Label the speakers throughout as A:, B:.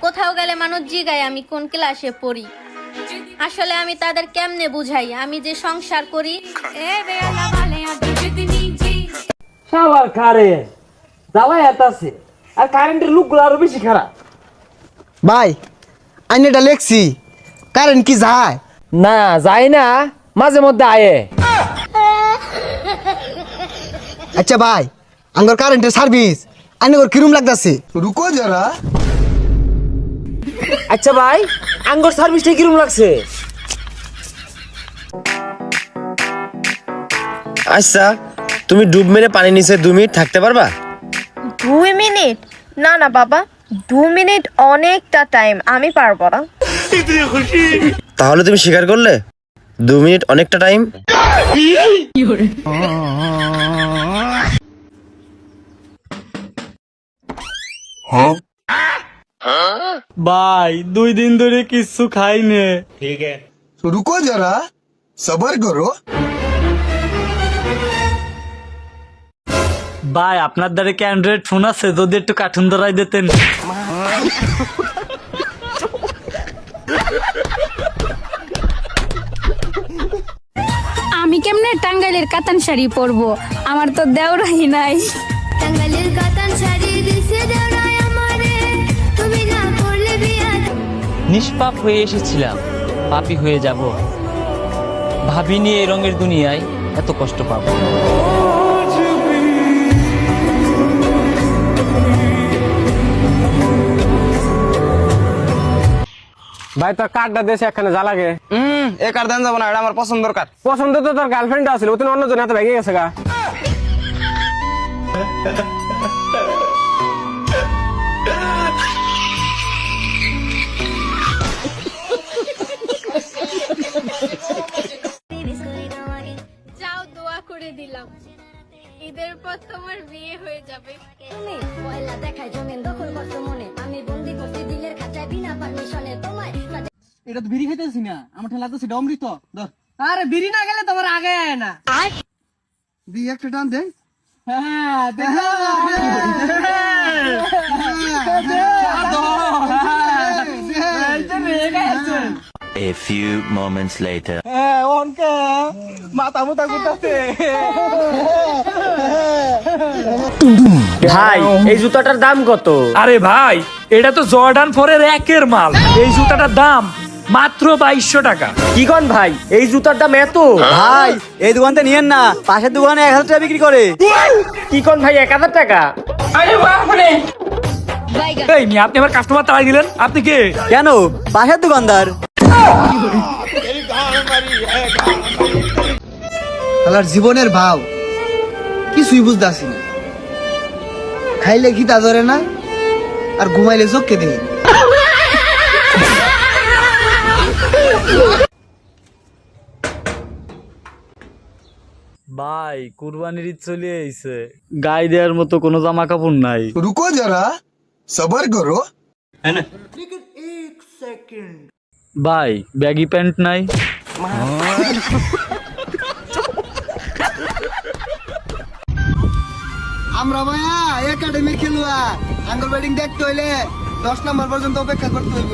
A: কোথাও গেলে মানুষ জিগায় আমি কোন ক্লাসে পড়ি। আসলে আমি তাদের কেমনে বুঝাই আমি যে সংসার করি।
B: শালার কারেন্ট জ্বালা আছে, আর কারেন্টের লুকগুলো আরো বেশি খারাপ।
C: ভাই আমি এটা লেখছি, কারেন্ট কি যায়?
B: না যায় না, মাঝে মধ্যে আয়ে।
C: আচ্ছা ভাই, আঙ্গর কারেন্টের সার্ভিস আইনগর কিরম লাগতাছে? রুকো যারা।
B: আচ্ছা ভাই, আঙ্গুর সার্ভিসটা কিরকম লাগছে?
D: আচ্ছা, তুমি ডুব মেরে পানি নিচে 2 মিনিট থাকতে পারবা?
E: 2 মিনিট? না না বাবা, 2 মিনিট অনেকটা টাইম, আমি পারবো না।
D: তাহলে তুমি স্বীকার করলে 2 মিনিট অনেকটা টাইম?
F: ভাই 2 দিন ধরে কিছু খাইনে।
C: রুকো যারা, সবার করো।
F: ভাই আপনার দ্বারা কি অ্যান্ড্রয়েড ফোন আছে? যদি একটু কার্টুন ধরাই দিতেন।
G: আমি কেমনে টাঙ্গাইলের কাতান শাড়ি পরবো? আমার তো দেওরাই নাই।
A: টাঙ্গাইলের কাতান শাড়ি দিছে দেওরাই আমারে, তুমি না করলে বিয়া।
H: নিষ্পাপ হয়ে এসেছিলাম, পাপী হয়ে যাব। ভাবিনি এই রঙের দুনিয়ায় এত কষ্ট পাবো।
B: ভাই তোর কার্ডটা দেশে এখানে যা লাগে।
C: এ কার দেন যাবো না, এটা আমার পছন্দের কার।
B: পছন্দ তো তোর গার্লফ্রেন্ড আছিল, ও তো অন্যজন হাতে ভেঙে গেছে গা।
A: যাও, দোয়া করে দিলাম, ঈদের পর তোমার বিয়ে হয়ে যাবে। তুমি পয়লা দেখায় জমিন দখল করছো মনে, আমি বন্দি করছি দিলের খাঁচায় বিনা পারমিশনে তোমায়।
I: এটা তো বিড়ি খাইতেছি না, আমার ঠেলা লাগতেছে এটা অমৃত। ধর, আরে বিড়ি না গেলে তোমার আগে আয় না।
C: দি একটা টান দে।
I: হ্যাঁ দেখো,
J: A few moments later.
I: হ্যাঁ অনকে মাথা মুতা ঘুরতেছে।
B: ভাই এই জুতাটার দাম কত?
F: আরে ভাই, এটা তো জর্ডান 4-এর একের মাল। এই জুতাটার দাম মাত্র 2200 টাকা।
B: কি কোন ভাই, এই জুতার দাম এত?
I: ভাই এই দোকানতে নিয়েন না, পাশের দোকানে 1000 টাকা বিক্রি করে।
B: কি কোন ভাই, 1000 টাকা?
F: এই নি, আপনি আমার কাস্টমার তাড়াই দিলেন। আপনি কে?
I: কেন? পাশের দোকানদার।
C: আমার জীবনের ভাব কিছুই বুঝতেছি না। খাইলে খিদা ধরে না, আর ঘুমাইলে চোখকে দেখি।
F: ভাই কুরবানির ঈদ চলে আইছে, গায়ে দেওয়ার মতো কোনো জামা কাপড় নাই।
C: রুকো যারা, সবার করো।
F: ভাই ব্যাগি প্যান্ট নাই।
C: আমরা ভাইয়া একাডেমির খেলোয়াড়, আঙ্গুল ব্যাটিং দেখতে হইলে 10 নম্বর পর্যন্ত অপেক্ষা করতে হইব।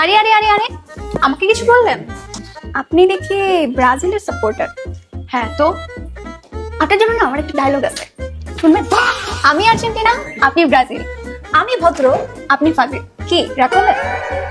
G: আরে আরে আরে আরে, আমাকে কিছু বললেন? আপনি দেখি ব্রাজিলের সাপোর্টার। হ্যাঁ তো আপনার জন্য না আমার একটা ডায়লগ আছে, শুনবেন? আমি আর্জেন্টিনা, আপনি ব্রাজিল। আমি ভদ্র, আপনি ফাজিল। কি রাখলেন?